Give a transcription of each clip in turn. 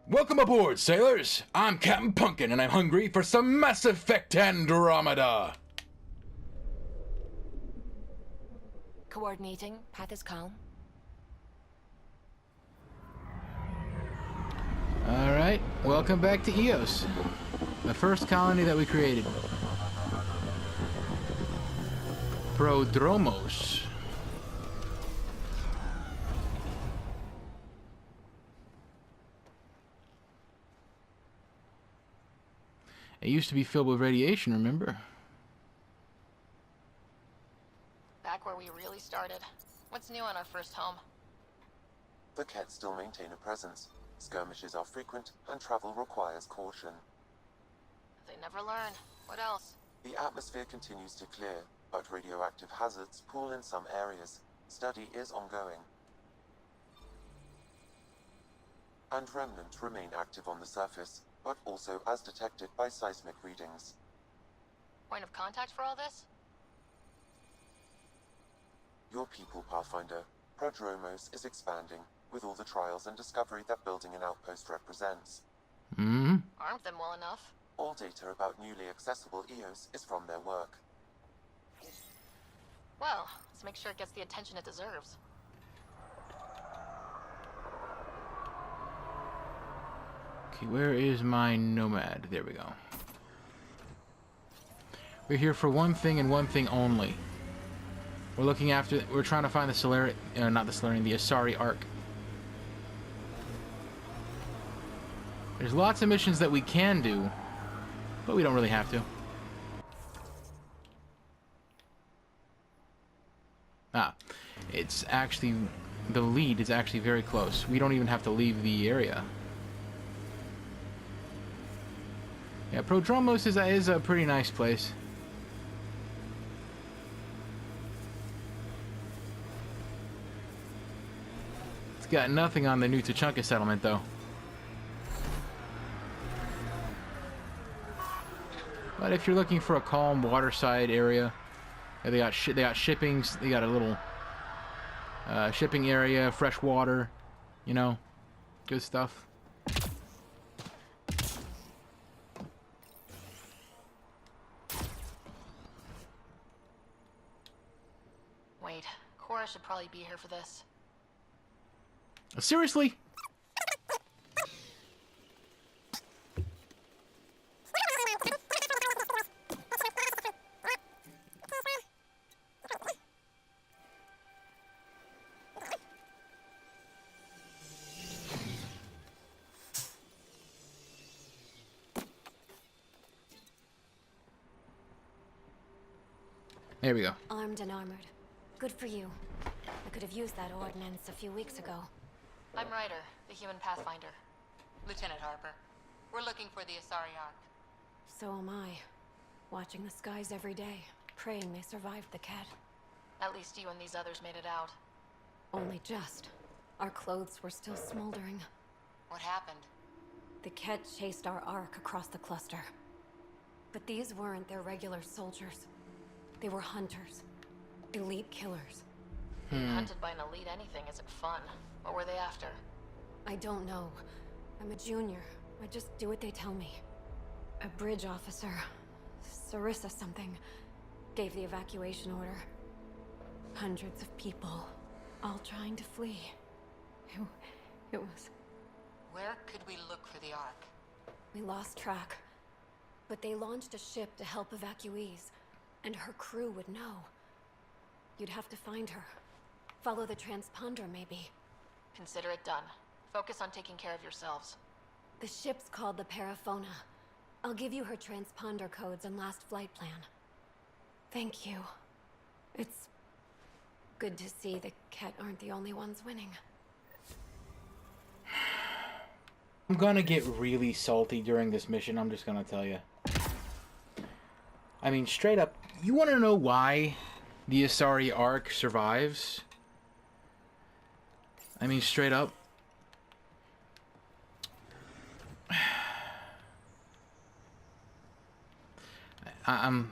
Welcome aboard, sailors! I'm Captain Pumpkin, and I'm hungry for some Mass Effect Andromeda! Coordinating. Path is calm. Alright, welcome back to Eos. The first colony that we created. Prodromos. It used to be filled with radiation, remember? Back where we really started. What's new on our first home? The Kett still maintain a presence. Skirmishes are frequent, and travel requires caution. They never learn. What else? The atmosphere continues to clear, but radioactive hazards pool in some areas. Study is ongoing. And remnants remain active on the surface, but also as detected by seismic readings. Point of contact for all this? Your people, Pathfinder. Prodromos is expanding, with all the trials and discovery that building an outpost represents. Mm-hmm. Armed them well enough. All data about newly accessible Eos is from their work. Well, let's make sure it gets the attention it deserves. Okay, where is my nomad? There we go. We're here for one thing and one thing only. We're trying to find the the Asari Ark. There's lots of missions that we can do, but we don't really have to. It's actually, the lead is actually very close. We don't even have to leave the area. Yeah, Prodromos is a pretty nice place. It's got nothing on the new Tuchanka settlement, though. But if you're looking for a calm waterside area, they got shippings. They got a little shipping area, fresh water, you know, good stuff. Wait, Cora should probably be here for this. Seriously? There we go. Armed and armored. Good for you. I could have used that ordnance a few weeks ago. I'm Ryder, the human pathfinder. Lieutenant Harper, we're looking for the Asari Ark. So am I. Watching the skies every day, praying they survived the Kett. At least you and these others made it out. Only just. Our clothes were still smoldering. What happened? The Kett chased our Ark across the cluster. But these weren't their regular soldiers. They were hunters. Elite killers. Being hunted by an elite anything isn't fun. What were they after? I don't know. I'm a junior. I just do what they tell me. A bridge officer, Sarissa something, gave the evacuation order. Hundreds of people, all trying to flee. It was... Where could we look for the Ark? We lost track. But they launched a ship to help evacuees, and her crew would know. You'd have to find her. Follow the transponder, maybe. Consider it done. Focus on taking care of yourselves. The ship's called the Paraphona. I'll give you her transponder codes and last flight plan. Thank you. It's good to see the Kett aren't the only ones winning. I'm gonna get really salty during this mission, I'm just gonna tell you. I mean, straight up, you wanna know why the Asari Ark survives? I mean, straight up. I'm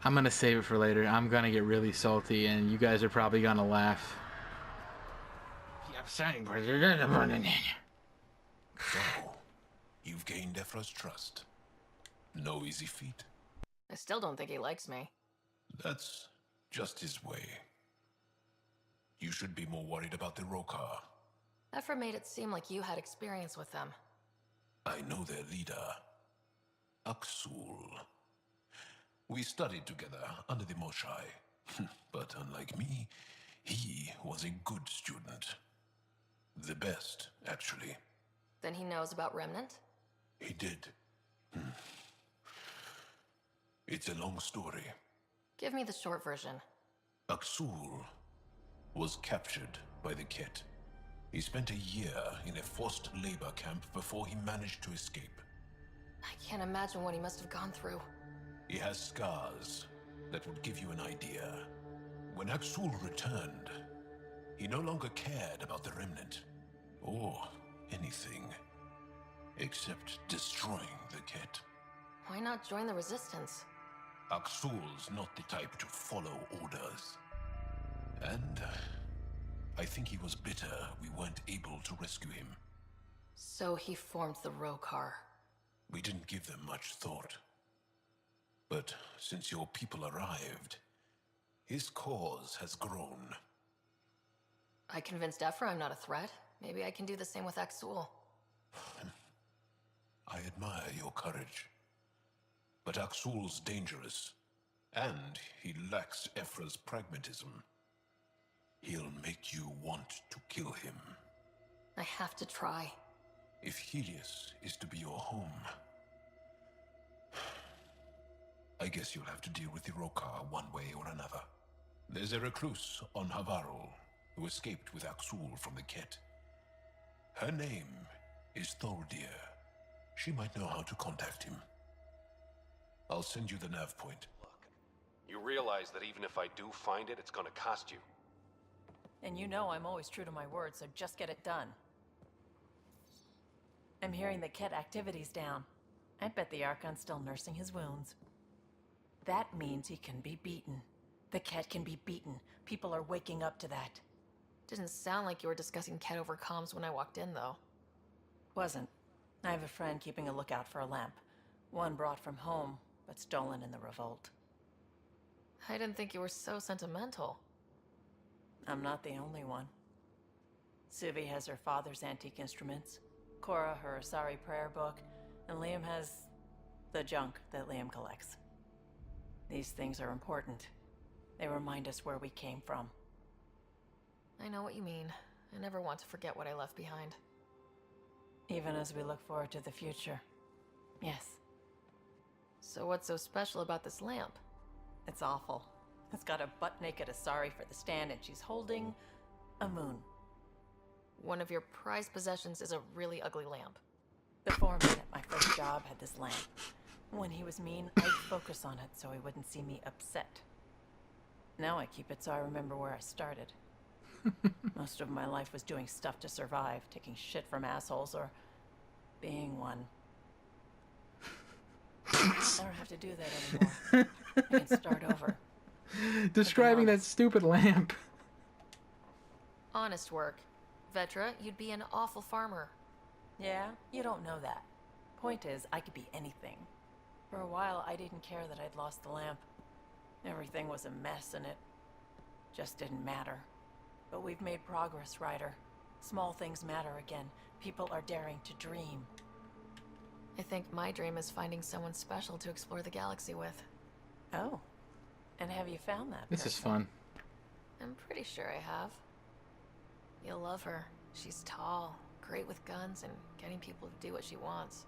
gonna save it for later. I'm gonna get really salty, and you guys are probably gonna laugh. So, you've gained Ephra's trust. No easy feat. I still don't think he likes me. That's just his way. You should be more worried about the Rokar. Ephra made it seem like you had experience with them. I know their leader, Aksul. We studied together under the Moshai. But unlike me, he was a good student. The best, actually. Then he knows about Remnant? He did. It's a long story. Give me the short version. Aksul was captured by the Ket. He spent a year in a forced labor camp before he managed to escape. I can't imagine what he must have gone through. He has scars that would give you an idea. When Aksul returned, he no longer cared about the Remnant, or anything, except destroying the Ket. Why not join the Resistance? Aksul's not the type to follow orders. And I think he was bitter we weren't able to rescue him. So he formed the Rokar. We didn't give them much thought. But since your people arrived, his cause has grown. I convinced Ephra I'm not a threat. Maybe I can do the same with Aksul. I admire your courage. But Aksul's dangerous, and he lacks Ephra's pragmatism. He'll make you want to kill him. I have to try. If Helios is to be your home, I guess you'll have to deal with the Rokar one way or another. There's a recluse on Havarul who escaped with Aksul from the Ket. Her name is Thordir. She might know how to contact him. I'll send you the nav point. Look, you realize that even if I do find it, it's gonna cost you. And you know I'm always true to my word, so just get it done. I'm hearing the Ket activity's down. I bet the Archon's still nursing his wounds. That means he can be beaten. The Ket can be beaten. People are waking up to that. Didn't sound like you were discussing Ket over comms when I walked in, though. Wasn't. I have a friend keeping a lookout for a lamp. One brought from home, but stolen in the revolt. I didn't think you were so sentimental. I'm not the only one. Suvi has her father's antique instruments, Cora her Asari prayer book, and Liam has the junk that Liam collects. These things are important. They remind us where we came from. I know what you mean. I never want to forget what I left behind. Even as we look forward to the future. Yes. So what's so special about this lamp? It's awful. It's got a butt-naked Asari for the stand, and she's holding a moon. One of your prized possessions is a really ugly lamp. The foreman at my first job had this lamp. When he was mean, I'd focus on it so he wouldn't see me upset. Now I keep it so I remember where I started. Most of my life was doing stuff to survive, taking shit from assholes or being one. I don't have to do that anymore. I can start over. Describing that stupid lamp. Honest work. Vetra, you'd be an awful farmer. Yeah, you don't know that. Point is, I could be anything. For a while, I didn't care that I'd lost the lamp. Everything was a mess and it just didn't matter. But we've made progress, Ryder. Small things matter again. People are daring to dream. I think my dream is finding someone special to explore the galaxy with. Oh. And have you found that This person? is fun. I'm pretty sure I have. You'll love her. She's tall, great with guns, and getting people to do what she wants.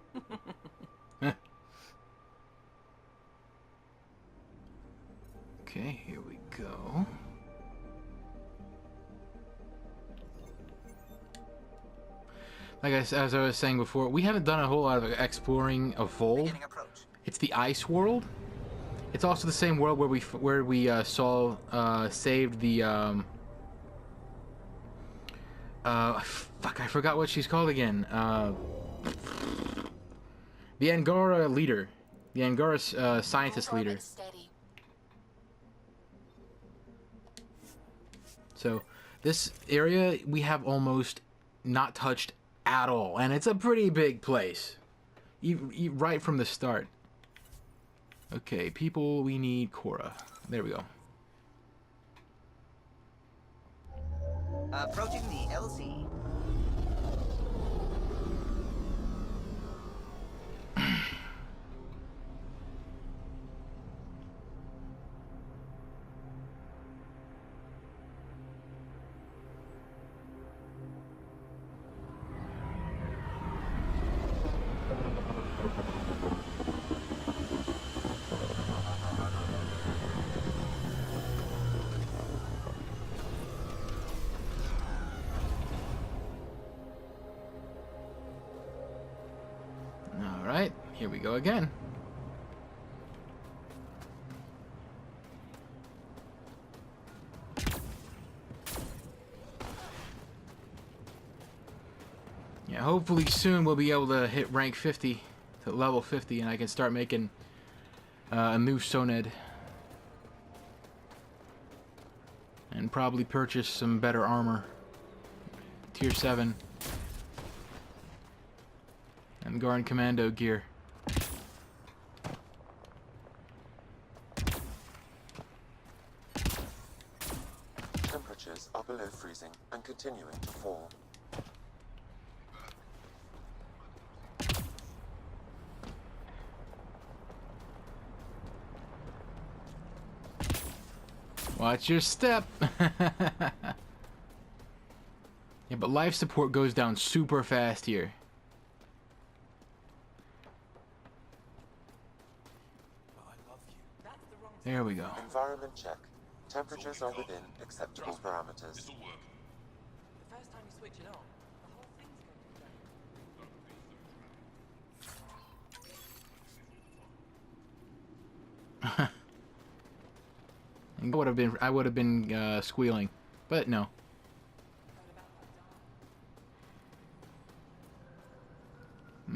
Okay, here we go. Like as I was saying before, we haven't done a whole lot of exploring of Vol. It's the ice world. It's also the same world where we saw saved the fuck, I forgot what she's called again. The Angara leader, the Angara scientist leader. So this area we have almost not touched at all, and it's a pretty big place. Right from the start. Okay, people, we need Cora. There we go. Approaching the LZ. Alright, here we go again. Yeah, hopefully soon we'll be able to hit rank 50, to level 50, and I can start making a new Soned. And probably purchase some better armor. Tier 7. And Garden Commando gear. Temperatures are below freezing and continuing to fall. Watch your step. Yeah, but life support goes down super fast here. There we go. Environment check. Temperatures are within acceptable parameters. The first time you switch it on, the whole thing's going to I would have been squealing, but no.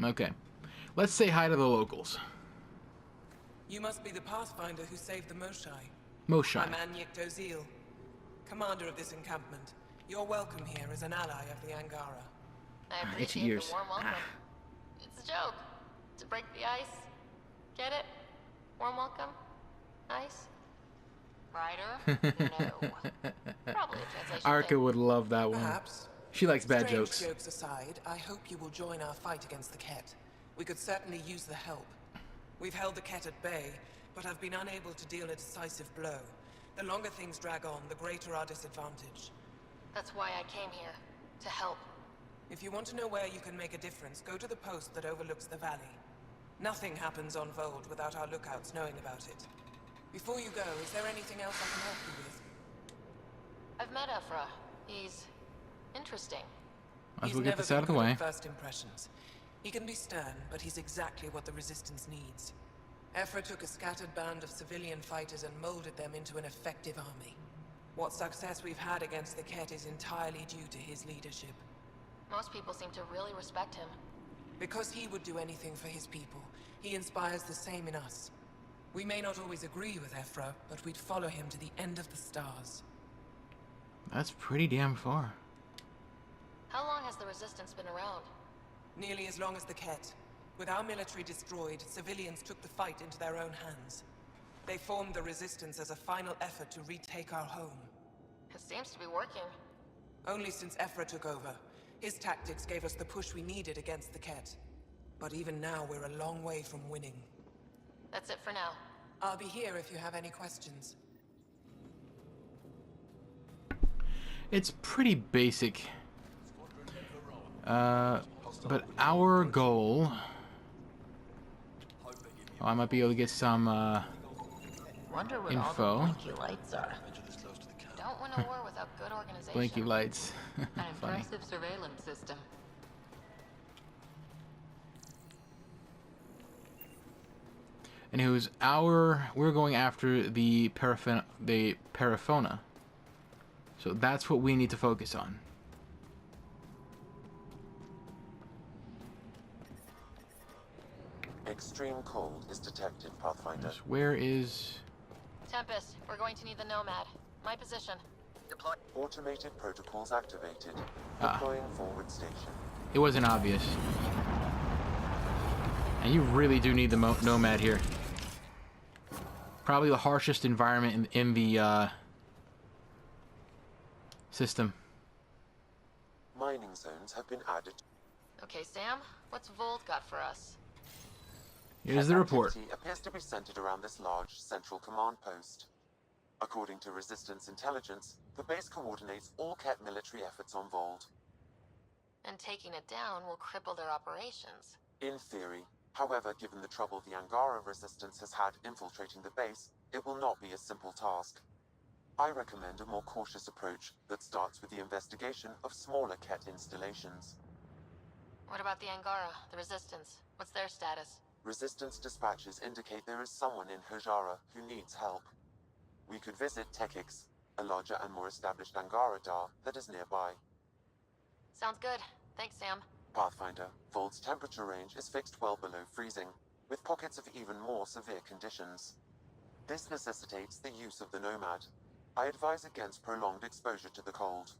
Okay, let's say hi to the locals. You must be the Pathfinder who saved the Moshai. Moshai. I'm Anyek Dozil, commander of this encampment. You're welcome here as an ally of the Angara. I itchy appreciate ears. the warm welcome. It's a joke. To break the ice. Get it? Warm welcome? Ice? Brighter? No. Probably a translation Arca thing. would love that one. Perhaps. She likes bad Strange jokes. jokes aside, I hope you will join our fight against the Ket. We could certainly use the help. We've held the Ket at bay, but have been unable to deal a decisive blow. The longer things drag on, the greater our disadvantage. That's why I came here. To help. If you want to know where you can make a difference, go to the post that overlooks the valley. Nothing happens on Vold without our lookouts knowing about it. Before you go, is there anything else I can help you with? I've met Ephra. He's interesting. Might as He's well get never this out of the been good way. at first impressions. He can be stern, but he's exactly what the Resistance needs. Ephra took a scattered band of civilian fighters and molded them into an effective army. What success we've had against the Ket is entirely due to his leadership. Most people seem to really respect him. Because he would do anything for his people, he inspires the same in us. We may not always agree with Ephra, but we'd follow him to the end of the stars. That's pretty damn far. How long has the Resistance been around? Nearly as long as the Ket. With our military destroyed, civilians took the fight into their own hands. They formed the Resistance as a final effort to retake our home. It seems to be working. Only since Ephra took over. His tactics gave us the push we needed against the Ket. But even now, we're a long way from winning. That's it for now. I'll be here if you have any questions. It's pretty basic. But our goal... Oh, I might be able to get some Wonder what info. all the blinky lights are. Don't win a war without good organization. Blinky lights. An Funny. impressive surveillance system. Anywho's we're going after the Paraphona. So that's what we need to focus on. Extreme cold is detected, Pathfinder. Where is... Tempest, we're going to need the Nomad. My position. Automated protocols activated. Ah. Deploying forward station. It wasn't obvious. And you really do need the Nomad here. Probably the harshest environment in the system. Mining zones have been added. Okay, Sam, what's Volt got for us? Here's the report. Activity appears to be centered around this large central command post. According to Resistance intelligence, the base coordinates all Ket military efforts on Volt. And taking it down will cripple their operations. In theory. However, given the trouble the Angara Resistance has had infiltrating the base, it will not be a simple task. I recommend a more cautious approach that starts with the investigation of smaller Ket installations. What about the Angara, the Resistance? What's their status? Resistance dispatches indicate there is someone in Hajara who needs help. We could visit Tekix, a larger and more established Angara Dar that is nearby. Sounds good. Thanks, Sam. Pathfinder, Volt's temperature range is fixed well below freezing, with pockets of even more severe conditions. This necessitates the use of the Nomad. I advise against prolonged exposure to the cold.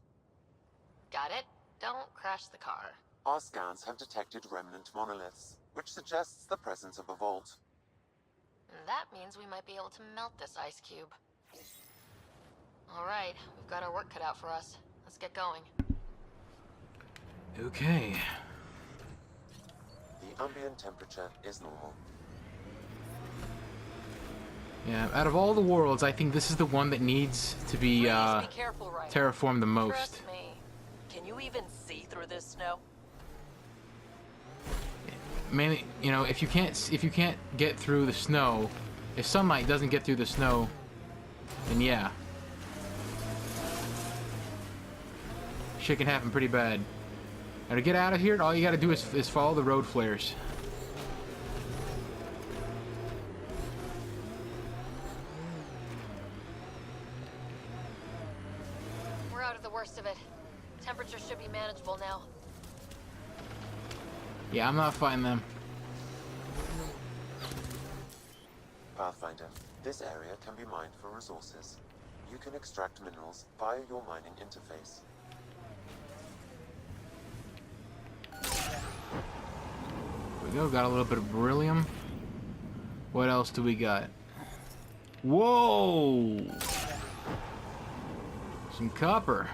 Got it. Don't crash the car. Our scans have detected remnant monoliths, which suggests the presence of a vault. And that means we might be able to melt this ice cube. Alright, we've got our work cut out for us. Let's get going. Okay. The ambient temperature is normal. Yeah, out of all the worlds, I think this is the one that needs to be, Please be careful, Ryder. terraformed the most. Trust me. Can you even see through this snow? Mainly, you know, if you can't get through the snow, if sunlight doesn't get through the snow, then yeah. Shit can happen pretty bad. Now to get out of here, all you gotta do is follow the road flares. We're out of the worst of it. Temperature should be manageable now. Yeah, I'm not fighting them. Pathfinder, this area can be mined for resources. You can extract minerals via your mining interface. There we go, got a little bit of beryllium. What else do we got? Whoa! Some copper.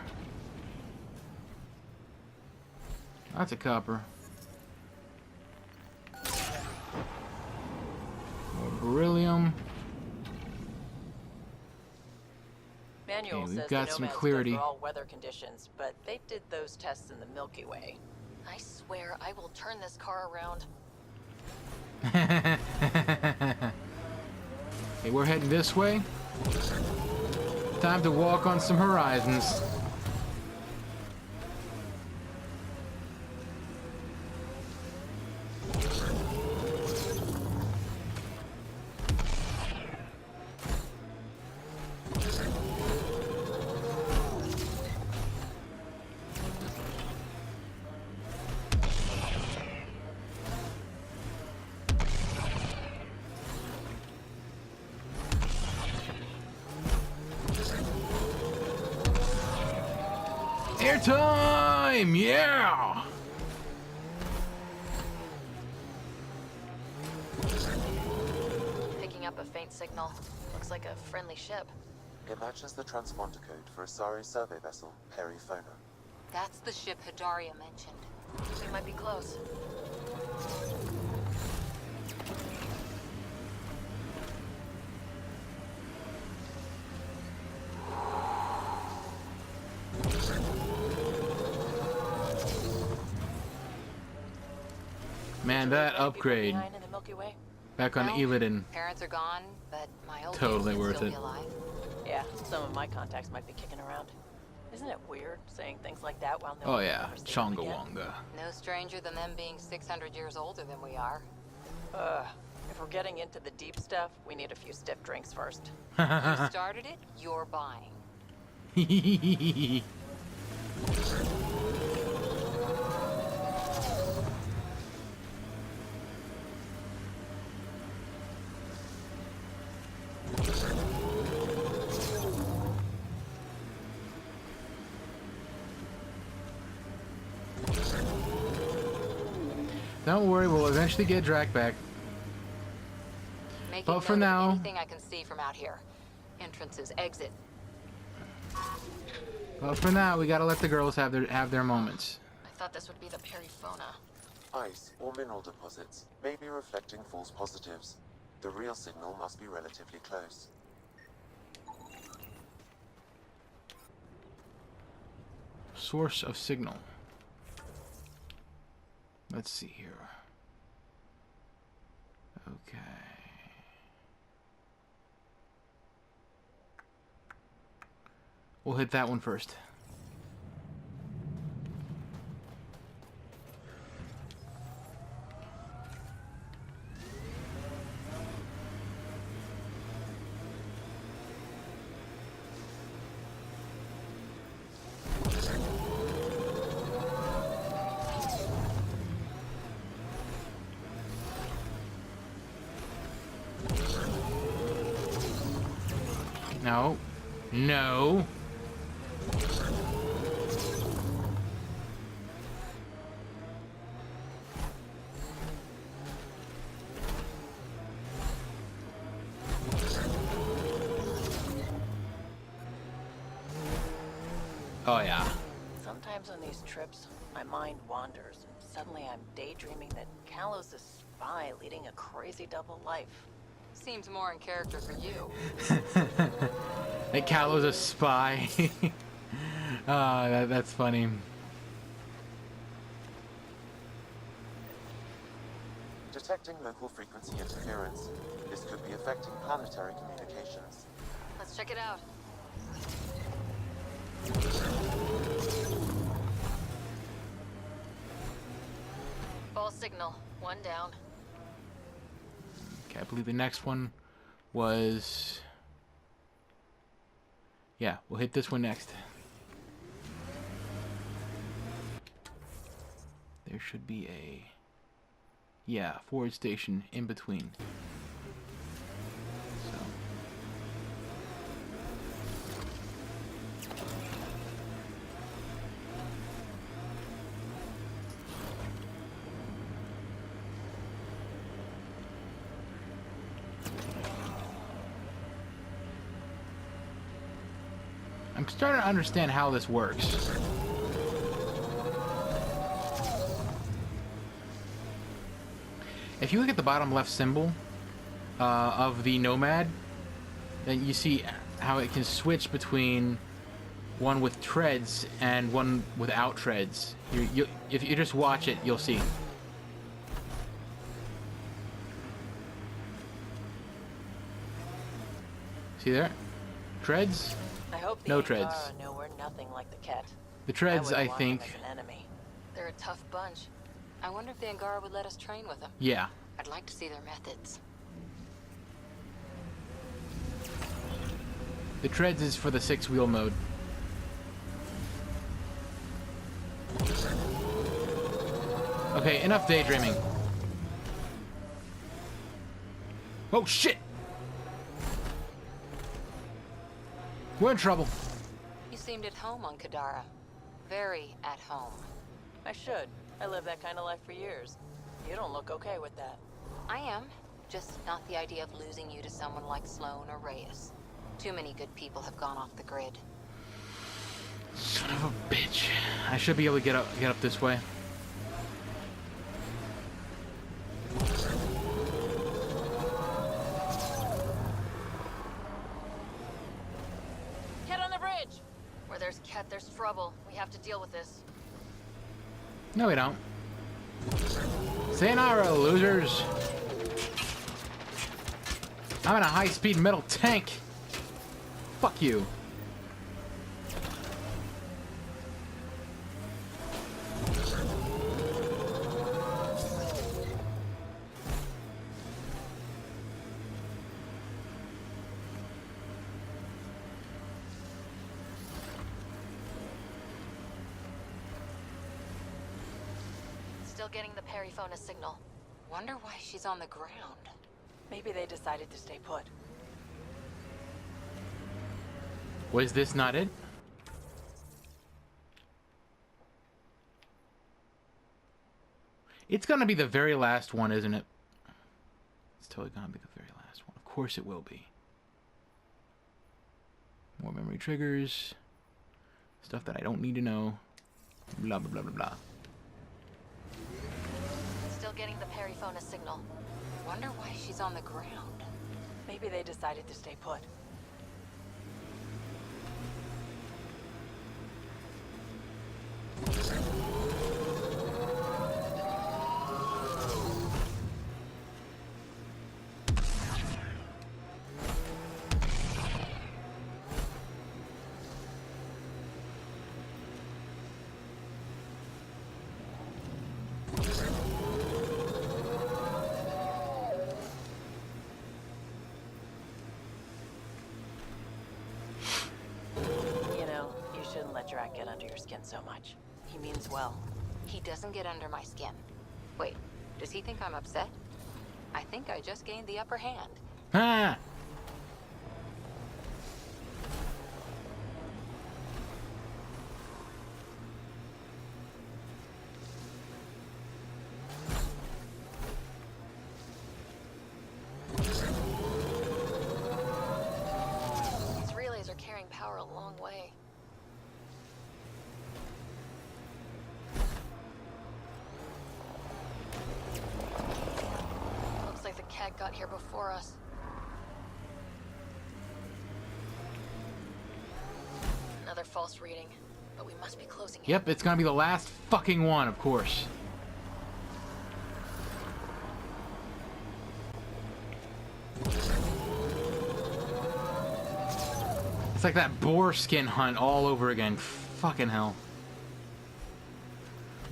That's a copper. More beryllium. Manual Okay, we've says got the some Nomad's clarity. good for all weather conditions, but they did those tests in the Milky Way. I swear I will turn this car around. Okay, we're heading this way. Time to walk on some horizons. Airtime! Yeah! Picking up a faint signal. Looks like a friendly ship. It matches the transponder code for a Asari survey vessel, Perifona. That's the ship Hidaria mentioned. We might be close. Man, that People upgrade behind in the Milky Way? back on Well, Illidan. Parents are gone, but my old Totally age would worth still it. be alive. Yeah, some of my contacts might be kicking around. Isn't it weird saying things like that while no Oh one yeah, ever sees them Chonga again? Wonga. No stranger than them being 600 years older than we are. If we're getting into the deep stuff, we need a few stiff drinks first. You started it, you're buying. Don't worry, we'll eventually get Drac back. Making But for note of now... anything I can see from out here. Entrances, exit. But for now, we gotta let the girls have their moments. I thought this would be the Perifona. Ice or mineral deposits may be reflecting false positives. The real signal must be relatively close. Source of signal. Let's see here. Okay. We'll hit that one first. No. No. Oh, yeah. Sometimes on these trips, my mind wanders, and suddenly I'm daydreaming that Callow's a spy leading a crazy double life. Seems more in character for you. That Callow's a spy. That's funny. Detecting local frequency interference. This could be affecting planetary communications. Let's check it out. False signal. One down. Okay, I believe the next one was... Yeah, we'll hit this one next. There should be a... Yeah, forward station in between. So... I'm starting to understand how this works. If you look at the bottom left symbol of the Nomad, then you see how it can switch between one with treads and one without treads. If you just watch it, you'll see. See there? Treads? I hope the No Ankara treads. know we're nothing like the Ket. The treads, I want think. them as an enemy. They're a tough bunch. I wonder if the Angara would let us train with them. Yeah. I'd like to see their methods. The treads is for the 6-wheel mode. Okay, enough daydreaming. Oh shit! We're in trouble. You seemed at home on Kadara. Very at home. I should. I lived that kind of life for years. You don't look okay with that. I am. Just not the idea of losing you to someone like Sloan or Reyes. Too many good people have gone off the grid. Son of a bitch. I should be able to get up this way. Ket on the bridge! Where there's Ket, there's trouble. We have to deal with this. No, we don't. Sayonara, losers. I'm in a high-speed metal tank. Fuck you. Still getting the Perifona signal. Wonder why she's on the ground. Maybe they decided to stay put. Was this not it? It's gonna be the very last one, isn't it? It's totally gonna be the very last one. Of course it will be. More memory triggers. Stuff that I don't need to know. Blah, blah, blah, blah, blah. Still getting the periphone signal. Wonder why she's on the ground. Maybe they decided to stay put. Let Drac get under your skin so much. He means well. He doesn't get under my skin. Wait, does he think I'm upset? I think I just gained the upper hand. Ah! These relays are carrying power a long way. Cat got here before us. Another false reading, but we must be closing it. Yep, it's gonna be the last fucking one, of course. It's like that boar skin hunt all over again. Fucking hell.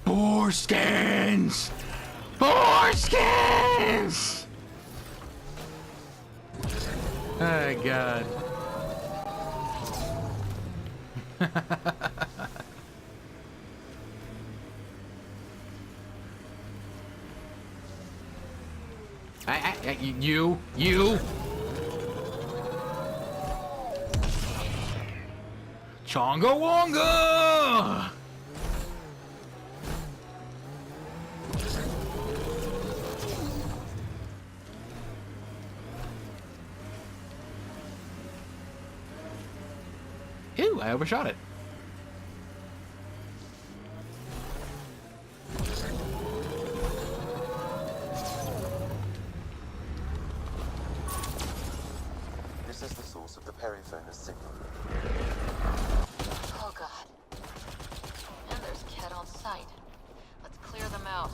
Boar skins! Boar skins! Oh, God. You. Chonga Wonga! Ew, I overshot it. This is the source of the periphone's signal. Oh god. And there's Ket on site. Let's clear them out.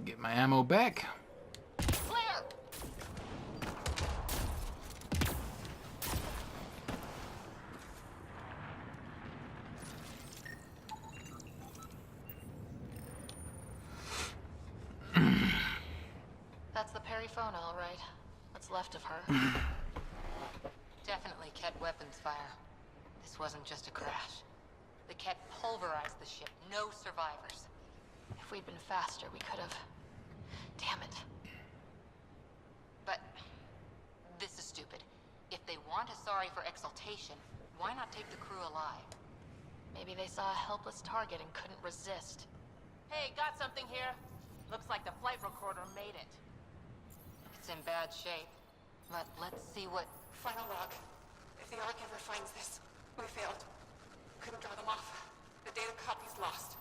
Get my ammo back. That's the periphone, all right. What's left of her? Definitely Ket weapons fire. This wasn't just a crash. The Ket pulverized the ship. No survivors. If we'd been faster, we could have. Damn it. But this is stupid. If they want a sorry for exaltation, why not take the crew alive? Maybe they saw a helpless target and couldn't resist. Hey, got something here. Looks like the flight recorder made it. It's in bad shape. But let's see what... Final log. If the Ark ever finds this, we failed. Couldn't draw them off. The data copy's lost.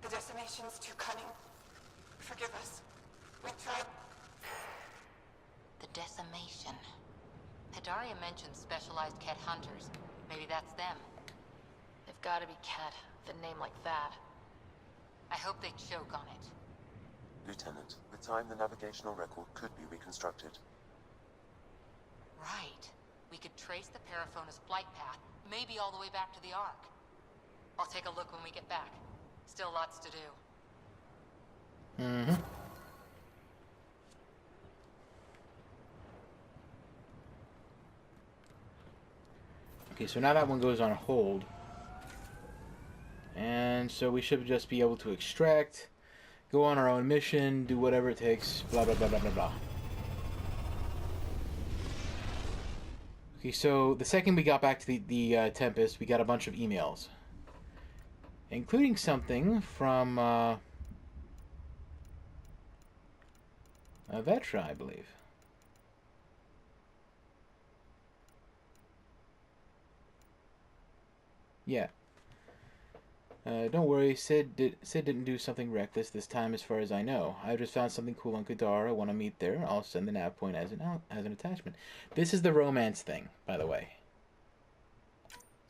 The decimation's too cunning. Forgive us. We tried. The decimation. Hidaria mentioned specialized Ket hunters. Maybe that's them. They've got to be Ket, with a name like that. I hope they choke on it. Lieutenant, time, the navigational record could be reconstructed. Right. We could trace the Paraphona's flight path, maybe all the way back to the Ark. I'll take a look when we get back. Still lots to do. Mm-hmm. Okay, so now that one goes on hold. And so we should just be able to extract, go on our own mission, do whatever it takes, blah, blah, blah, blah, blah, blah. Okay, so the second we got back to the Tempest, we got a bunch of emails. Including something from Vetra, I believe. Yeah. Don't worry, Sid didn't do something reckless this time as far as I know. I just found something cool on Kadara. I want to meet there. I'll send the nav point as an attachment. This is the romance thing, by the way.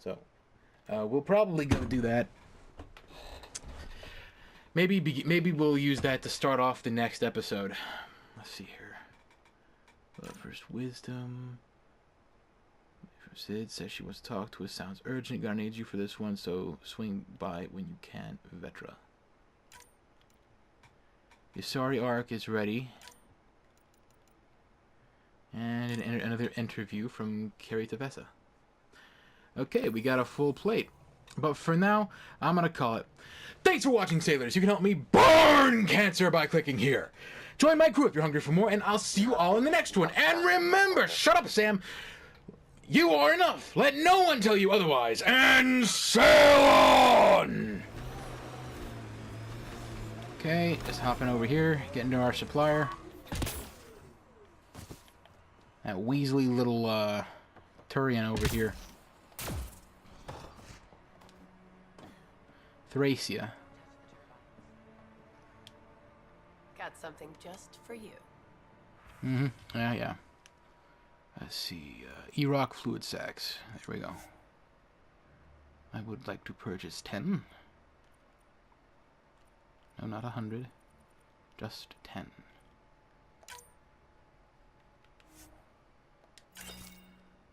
So, we'll probably go do that. Maybe we'll use that to start off the next episode. Let's see here. First wisdom. Sid says she wants to talk to us. Sounds urgent. Gonna need you for this one, so swing by when you can, Vetra. Yasari Arc is ready. And another interview from Carrie Tavessa. Okay, we got a full plate. But for now, I'm gonna call it. Thanks for watching, sailors. You can help me burn cancer by clicking here. Join my crew if you're hungry for more, and I'll see you all in the next one. And remember, shut up, Sam. You are enough. Let no one tell you otherwise. And sail on! Okay, just hopping over here, getting to our supplier. That Weasley little Turian over here. Thracia. Got something just for you. Mm-hmm. Yeah. Let's see. E-Rock fluid sacks. There we go. I would like to purchase 10. No, not 100. Just 10.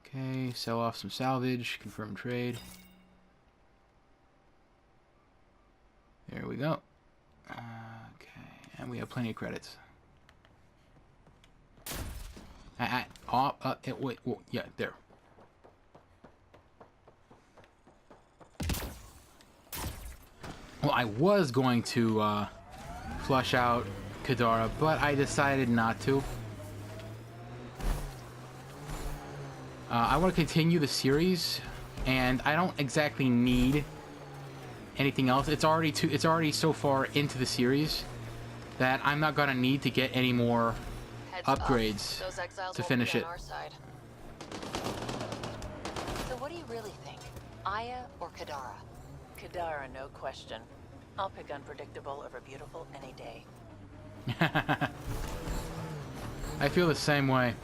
Okay, sell off some salvage. Confirm trade. There we go. Okay, and we have plenty of credits. Wait, yeah, there. Well, I was going to flush out Kadara, but I decided not to. I want to continue the series, and I don't exactly need anything else. It's already so far into the series that I'm not gonna need to get any more upgrades to finish it. So what do you really think? Aya or Kadara? Kadara, no question. I'll pick unpredictable over beautiful any day. I feel the same way.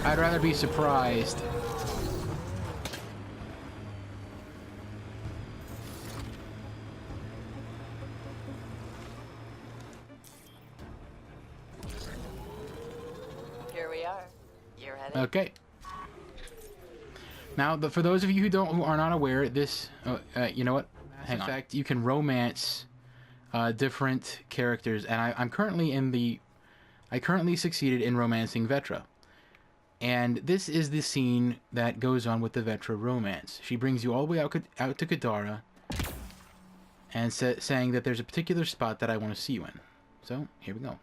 I'd rather be surprised. Here we are. You're headed. Okay. Now, for those of you who are not aware, this, you know what? Hang on. In fact, you can romance different characters, and I currently succeeded in romancing Vetra. And this is the scene that goes on with the Vetra romance. She brings you all the way out to Kadara, and saying that there's a particular spot that I want to see you in. So, here we go.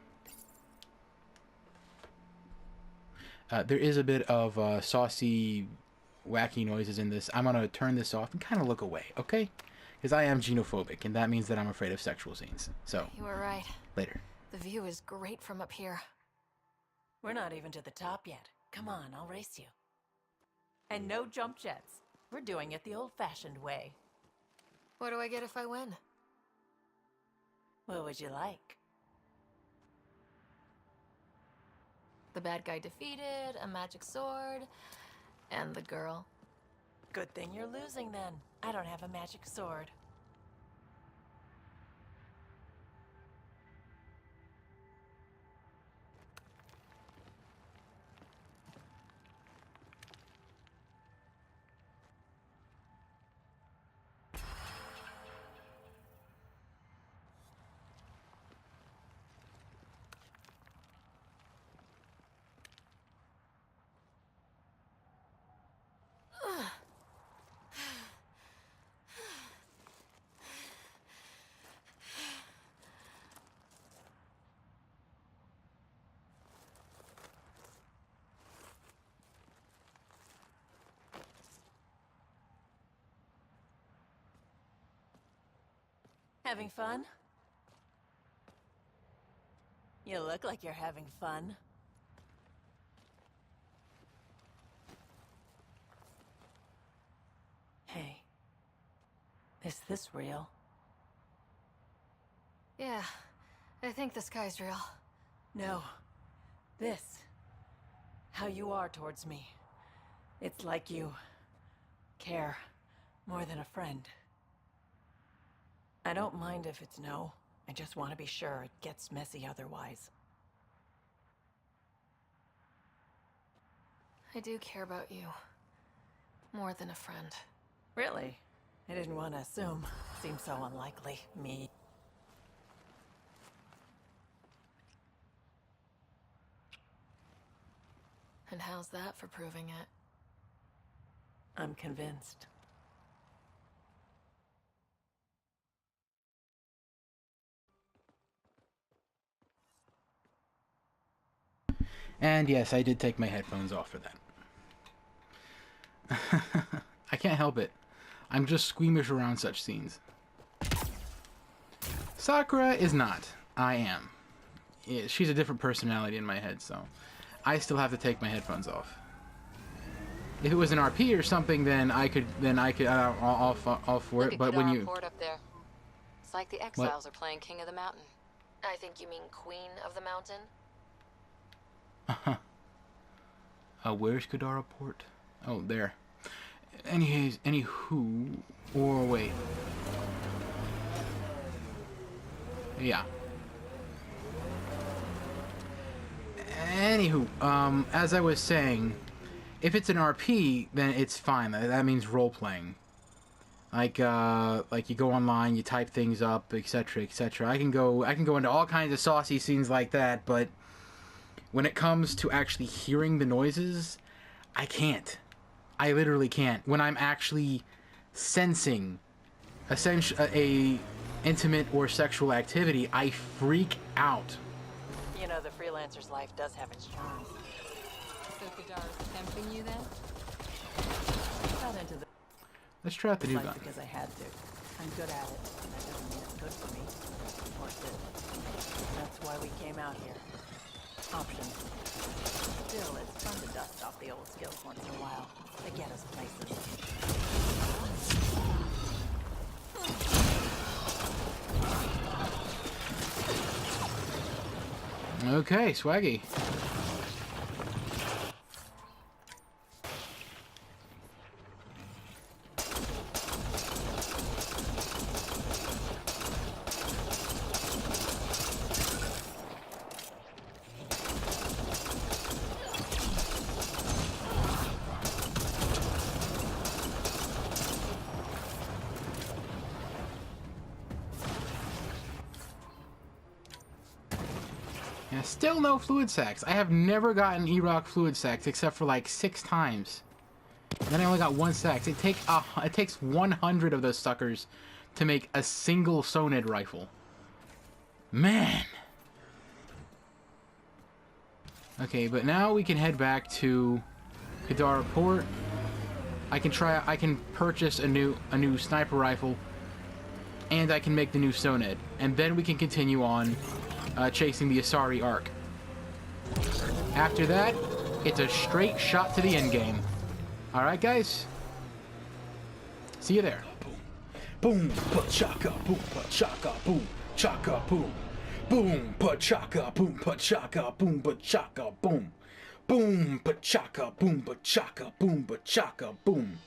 There is a bit of saucy, wacky noises in this. I'm going to turn this off and kind of look away, okay? Because I am xenophobic, and that means that I'm afraid of sexual scenes. So, you were right. Later. The view is great from up here. We're not even to the top yet. Come on, I'll race you. And no jump jets. We're doing it the old-fashioned way. What do I get if I win? What would you like? The bad guy defeated, a magic sword, and the girl. Good thing you're losing then. I don't have a magic sword. Having fun? You look like you're having fun. Hey. Is this real? Yeah, I think the sky's real. No. This. How you are towards me. It's like you care more than a friend. I don't mind if it's no. I just want to be sure it gets messy otherwise. I do care about you. More than a friend. Really? I didn't want to assume. Seems so unlikely. Me. And how's that for proving it? I'm convinced. And yes, I did take my headphones off for that. I can't help it. I'm just squeamish around such scenes. Sakura is not. I am. Yeah, she's a different personality in my head, so I still have to take my headphones off. If it was an RP or something, then I could all for it. But when you up there. It's like the exiles are playing King of the Mountain. I think you mean Queen of the Mountain? Where's Kadara Port? Oh, there. Anywho, or wait. Yeah. Anywho, as I was saying, if it's an RP, then it's fine. That means role-playing. Like you go online, you type things up, etc., etc. I can go into all kinds of saucy scenes like that, but when it comes to actually hearing the noises, I can't. I literally can't. When I'm actually sensing a intimate or sexual activity, I freak out. You know, the freelancer's life does have its charms. So Kadara's tempting you then? Not into the Let's try out the new gun. because I had to. I'm good at it. That doesn't mean it's good for me. Or good. That's why we came out here. Options. Still, it's fun to dust off the old skills once in a while. They get us places. Okay, swaggy. Yeah, still no fluid sacs. I have never gotten E-Rock fluid sacs except for like 6 times. And then I only got 1 sac. It takes 100 of those suckers to make a single Soned rifle. Man. Okay, but now we can head back to Kadara Port. I can purchase a new sniper rifle, and I can make the new Soned, and then we can continue on chasing the Asari Ark. After that, it's a straight shot to the end game. All right, guys. See you there. Boom, pa-chaka, boom, pa-chaka, boom, chaka, boom, boom, pa-chaka, boom, pa-chaka, boom, pa-chaka, boom. Boom, pachaka, boom, pachaka, boom, pachaka, boom.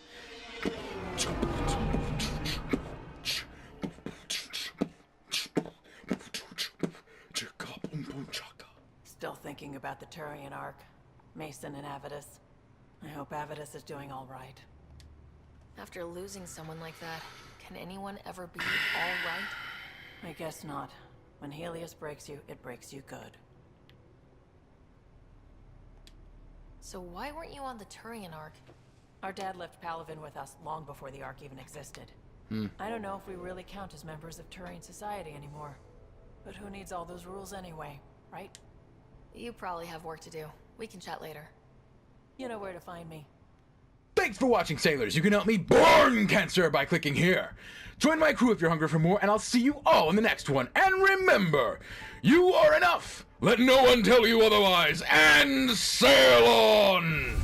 Still thinking about the Turian arc. Mason and Avidus. I hope Avidus is doing all right. After losing someone like that, can anyone ever be all right? I guess not. When Helios breaks you, it breaks you good. So why weren't you on the Turian arc? Our dad left Palavin with us long before the arc even existed. I don't know if we really count as members of Turian society anymore. But who needs all those rules anyway, right? You probably have work to do. We can chat later. You know where to find me. Thanks for watching, sailors. You can help me burn cancer by clicking here. Join my crew if you're hungry for more, and I'll see you all in the next one. And remember, you are enough. Let no one tell you otherwise, and sail on!